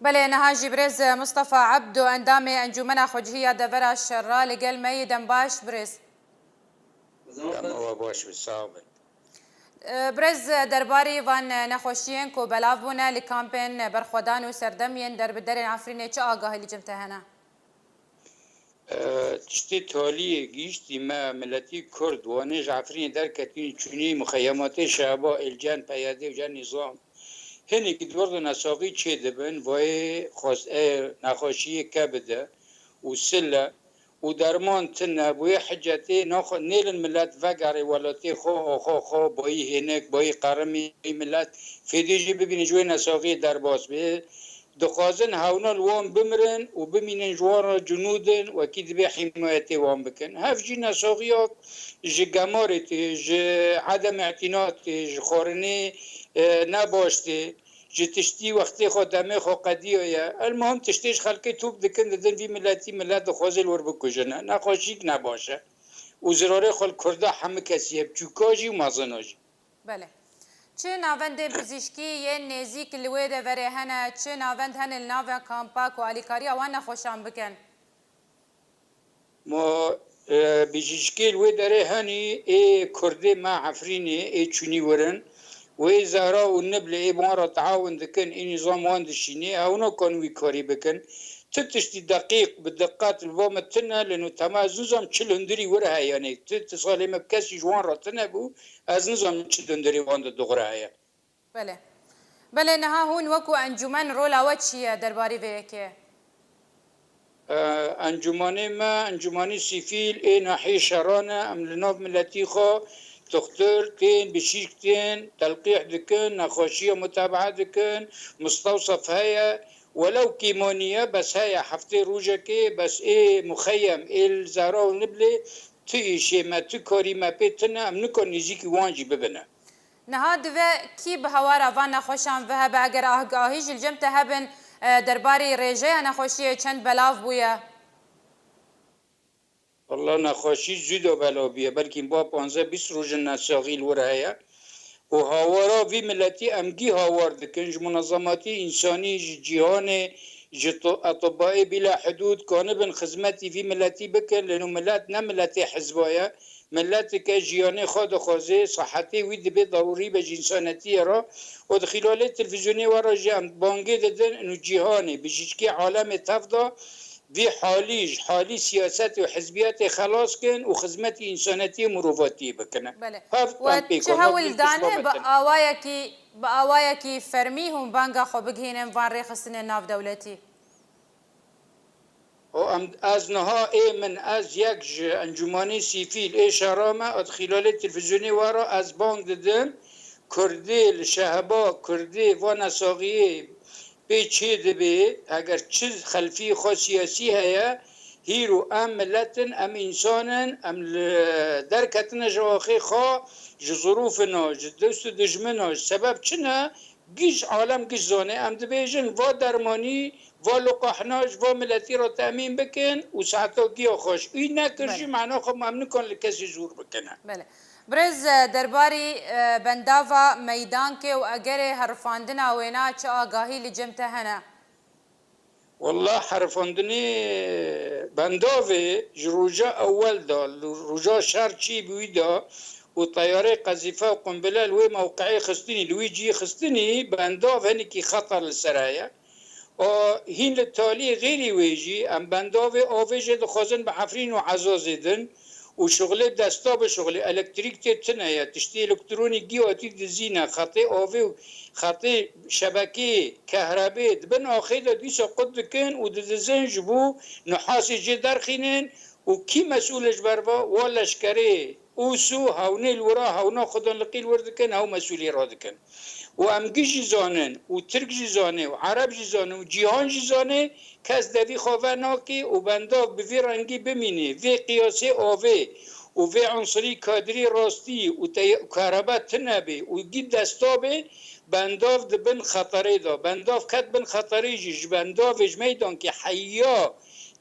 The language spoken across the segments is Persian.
بله نهاجی برز مصطفى عبدو اندام انجمن خوجهیه دورا الشرا لقل ميدن باش برز دموا باش بصابن برز درباری وان نخوشیین کو بلاف بونه لکامپین برخودان و سردمین در بدرین عفرینه چه آگاهی لجمته هنه؟ تشتی تالیه گیشتی ما ملتی کرد وانه عفرین در کتین چونی مخیمات شعبا الجن پیاده و جن نظام هنی که دورد نساقی چه دبن وای خواست نخوشی کبده و سله و درمان تنه بوی حجتی نیل ملت وگره ولاتی خو بایی هنک بایی قرمی ملت فیدیجی ببینی جوی نساقی در باز به دخوازن هاونال وان بمرن و بمینن جوارا جنودن و اكيد به حمايتي وان بكن هف جي نساقيات جي قمارتي جي عدم اعتناء جي خورني نباشتي جي تشتي وقتي خو دمي خو قديويا المهم تشتيش خلقي توب دكن دن في ملاتي ملات خوازل وربكو جنا نخوشيك نباشه وزراره خل كردا هم كسيه بچوكاجي ومازناجي بله چه ناوند پزشکی یه نزیک لوی ده وره هنه چه ناوند هنه لناو کامپاک و علیکاری اوان نخوشان بکن ما بجشكي الوي داري هاني اي كردي مع عفريني اي تشوني ورن وي زهراء والنبل اي بمارة تعاون دكن اي نظام وان دشيني او نو كان ويكاري بكن تتشتي دقيق بالدقات البوم التنة لانه تماز نظام تشل هندري ورها يعني تتصالي مبكسي جوان راتنا بو از نظام تشل هندري وان دغرها بله بله نها هون وكو انجمن رولا وچیه درباری ویکه انجمانی ما انجمانی سیفیل ای ناحیه شرانه ام لناف ملتی خو دكتور كين بشيكتين تلقيح دكن نخوشية متابعة دكن مستوصف هيا ولو كيمونية بس هيا حفتي روجكي بس ايه مخيم ايه الزهراء ونبلي تي شيما تي كوري ما بيتنا ام نكون نزيكي وانجي ببنا نهاد و کی به هوارا وان نخوشان و هبه اگر آگاهیش الجمت هبن درباری ريجه نخوشی چند بلاف بویا والله نخوشی زیدو بلا بیه بلکه با 15-20 روز نساقی الورهایا و هاورا وی ملتی امگی هاور دکنج منظماتی انسانی جهان اطباء بلا حدود كانبن خدمتي في ملتي بكن لانه ملات ملتي حزبايا ملات كجياني خود خوزي صحتي ويد بي ضروري بجنسانتي را ودخلال التلفزيوني ورا جام بانجي ددن انه جهاني بجيشكي عالم تفضى في حالي سياسات وحزبيات خلاص كن وخدمت انسانتي مروفاتي بكنا بله وتهول دانه بآوايكي فرميهم بانجا خو بگهينن وان ريخستن ناف دولتي از نها ای من از یک انجمانی سیفیل ای شرامه از خلال تلفزیونی وارا از بانگ دادن کردی لشهبا کردی و نساقیه به چه دبی اگر چیز خلفی خو سیاسی هیا هیرو ام ملتن ام انسانن ام درکتن جواخی خو ظروفنا دوست دجمنا سبب چنه گیش عالم گیش زانه ام دبیجن و درمانی و لقاحناش و ملتی را تأمین بکن و ساعتا گیا خوش این نکرشی معنا خب ممنون کن لکسی زور بکنه بله برز درباری بنداوا میدان که و اگر حرفاندن اوینا چه آگاهی لجمته هنه والله حرفاندنی بنداوه جروجا اول دا روجا شهر چی بوی دا و طيارة قذيفة وقنبلة لوي موقعي خستني لوي جي خستني بنداف هنكي خطر للسرايا هين للتالي غيري ويجي ام بنداف اوفيجي دخوزن بحفرين وعزازدن وشغله دستا بشغله الكتريك تتنايا تشتي الكتروني جيواتي دزينه خطي اوفي خطي شبكي كهرباء بن اخيدا ديسا قد كان ودزن جبو نحاسي جي درخينن وكي مسؤول جبربا ولا شكري اوسو هاوني الورا هاونا خدان لقيل وردكن هاو مسؤولي رادكن وامگی جزانن و ترک جزانه و عرب جزانه و جهان جزانه کس دوی خواه ناکی و بنداف بوی رنگی بمینه وی قیاسه آوه و وی عنصری کادری راستی و کهربات تنبه و گید دستابه بنداف دبن خطره دا بنداف کت بن خطره جیش بنداف میدان که حیا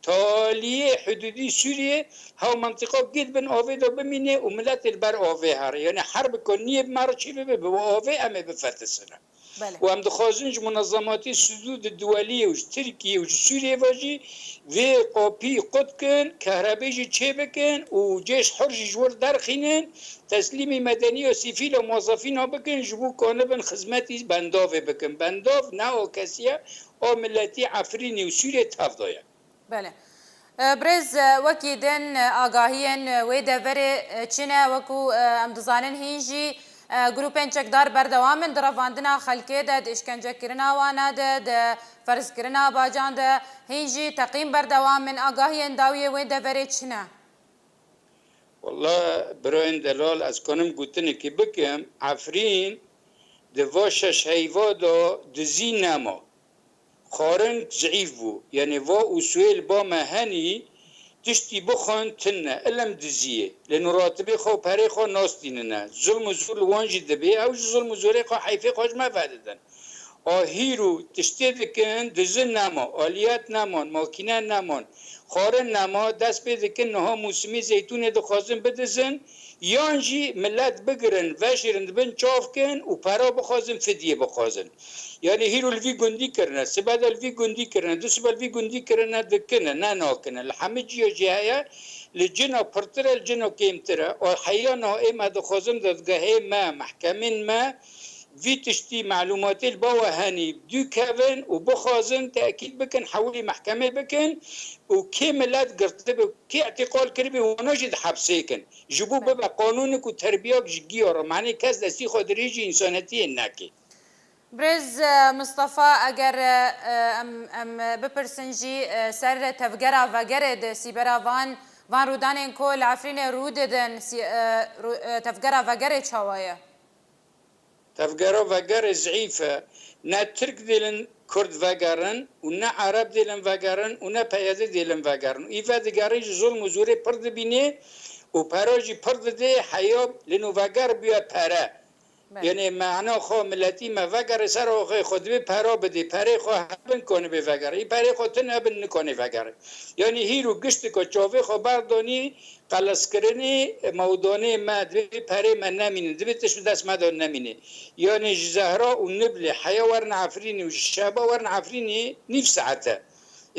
تالیه حدودی سوریه ها منطقه گید بن آوه دا بمینه و ملت البر آوه هره یعنی حرب کنیه مرا چی ببه به آوه امه بفتسنه بله. و هم دخوازنج منظمات سدود الدولية وش تركيا وش سوريا واجي في قوبي قد كان كهرباء چه بكن وجيش حرج جور درخينن تسليم مدني وسيفيل وموظفين بكن جبو كونبن خدمتي بنداف بكن بنداف ناو كسيا او ملتي عفريني وسوريا تفضايا بله برز وکی دن آگاهین و دور چنه وکو ام دزانن هینجی گروپین چکدار بردوامن درواندنا خلکه ده اشکنجه کرنا وانا ده فرض کرنا باجان ده هینجی تقیم بردوامن آگاهین داویه و دور چنه والله براين دلال از کنم گوتنه که بکم عفرین دواشش هیوادا دزی نما خارن ضعیف بو يعني وا أسويل با مهني تشتي بخون تنه إلم دزيه لأنه راتبي خو بري خو ناستيننا ظلم زور وانجي دبي أو ظلم زوري خو حيفي خوش ما فاددن هيرو تشتي دكن دزن نما آليات نمان ماكينة نمان خارن نما دست بيدكن نها موسمي زيتون دخوازن بدزن یانجی ملت بگرن وشیرند بن چاف کن و پرا بخوازن فدیه بخوازن یعنی هیرو الوی گندی کرنه سباد الوی گندی کرنه دو سباد الوی گندی کرنه دکنه نه ناکنه لحمه جیو جهایا لجنا پرتره لجنا کمتره و حیانا اما دخوازن دادگاهه ما محکمین ما في تشتي معلومات البوا هاني دو كافن وبخازن تأكيد بكن حولي محكمة بكن وكاملات قرطبة كي اعتقال كربي ونجد حبسيكن جبو ببا قانونك وتربيك جيورا معني كاز دستي خودريجي إنسانتي الناكي برز مصطفى اگر ام بپرسنجی سر تفگرا وگرد سیبرا وان رودان کل عفرین روددن تفگرا وگرد چاوایا تفجروا وجر ضعيفة نا ترك ديلن كرد وجرن ونا عرب ديلن وجرن ونا بيازي ديلن وجرن إذا دجاريج ظلم وزوري برد بينه وبراجي برد ده حياب لأنه وجر بيا برا يعني معناه خو ملتي ما وجر سر خو خود به برا بده برا خو هبن کنه به وجر ای برا خو تن هبن نکنه وجر يعني هيرو گشت کو چاوه خو بردانی قلص کردنی مودانه ما دوی پره من نمینه دوی تشو دست مدار نمینه یعنی زهرا و نبل حیا ورن عفرینی و شبا ورن عفرینی نیف ساعته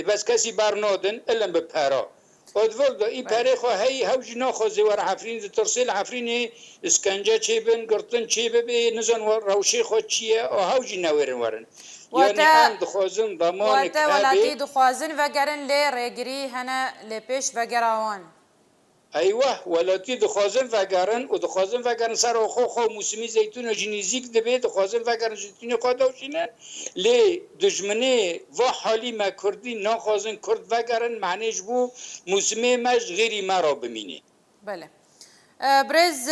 بس کسی برنادن الان به پرا ادول دا ای پره خو هی هوج ناخوزی ور عفرین ترسیل عفرینی اسکنجه چی بن گرتن چی ببی نزن ور روشی خود چیه او هوج نورن ورن يعني ام دخوازن ضمان كابي ولاتي دخوازن وگرن لي ريگري هنا لپیش وگراوان ايوه ولاتي دخوازن وگرن و دخوازن وگرن سر خو موسمي زيتون جنيزيك دبي دخوازن وگرن زيتون قادوشينه لي دجمنه و حالي ما كردي ناخوازن كرد وگرن معنيش بو موسمي مش غيري مرا بميني بله برز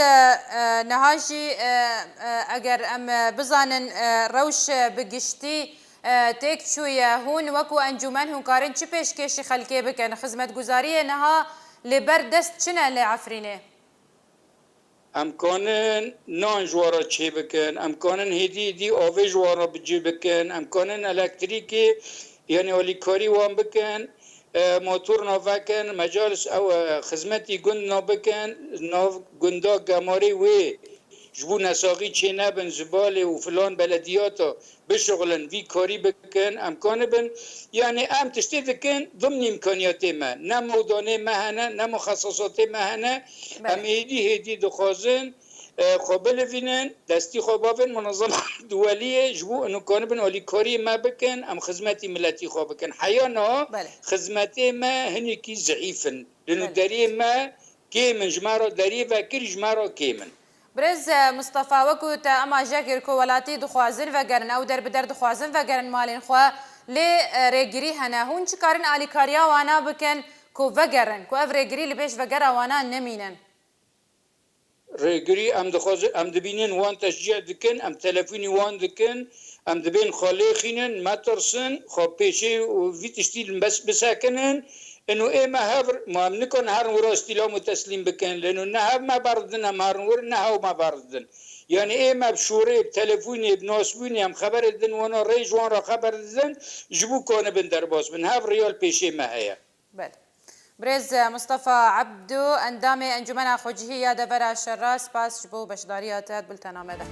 نهاشی اگر ام بزانن روش بگشتی تک شویه هون وکو انجمن هون کارن چی پیشکشی خلکی بکن خدمت گزاری نها لبر دست چنه لعفرینه امکانن نان جوارا چه بکن امکانن هدی آوه جوارا بجی بکن امکانن الکتریکی یعنی ولی کاری وان بکن موتور نوکن مجالس او خدمتی گند نوبکن نو گندا گماری وی جبو نساقی چه نبن زباله و فلان بلدیاتا بشغلن وی کاری بکن امکان بن یعنی ام تشتی دکن ضمن امکانیات ما نه مودانه مهنه نه مخصصات مهنه ام هدی دخوازن خبل فينن دستي خبافن منظمة دولية جبو انه كانوا بن ولي كوري ما بكن ام خدمتي ملتي خو بكن حيانا خدمتي ما هنيكي ضعيفن لانه داري ما كيمن جمارو داري فكر جمارو كيمن برز مصطفى وكو تا اما جاكر كو ولاتي دخوازن وگرن او در بدر دخوازن وگرن مالين خو لي ريگري هنا هون چكارن علي كاريا وانا بكن كو وگرن كو اف ريگري لبيش وگرا وانا نمينن ريگري ام دخوز ام دبينن وان تشجيع دكن ام تلفوني وان دكن ام دبين خاليخينن ما ترسن خو بيشي وفي تشتيل بس بساكنن انه ايه ما هبر ما منكن هر ورا استلام وتسليم بكن لانه نهب ما بردنا مارنور نهو ما بردن يعني ايه ما بشوري بتلفوني بناسبوني ام خبر الدن وانا ريج وانا خبر الدن جبو كون بن درباس بن هاف ريال بيشي ما هي بله برز مصطفى عبدو اندامي انجمن خوجهيه دبر الشراس باس جبو بشداريات بلتنامه ده